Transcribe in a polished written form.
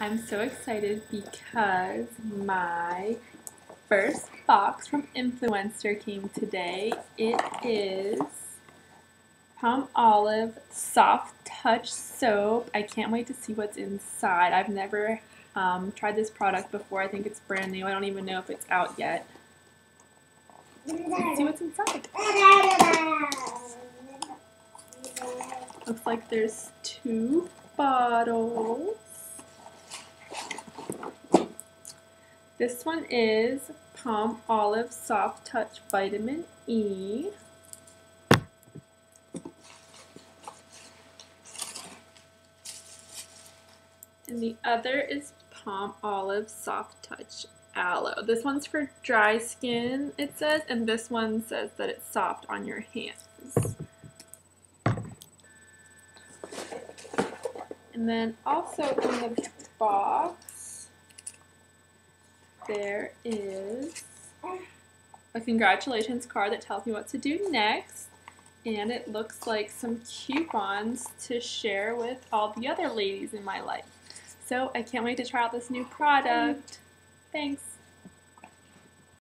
I'm so excited because my first box from Influenster came today. It is Palmolive Soft Touch Soap. I can't wait to see what's inside. I've never tried this product before. I think it's brand new. I don't even know if it's out yet. Let's see what's inside. Looks like there's 2 bottles. This one is Palmolive Soft Touch Vitamin E. And the other is Palmolive Soft Touch Aloe. This one's for dry skin, it says, and this one says that it's soft on your hands. And then also in the box, there is a congratulations card that tells me what to do next. And it looks like some coupons to share with all the other ladies in my life. So I can't wait to try out this new product. Thanks.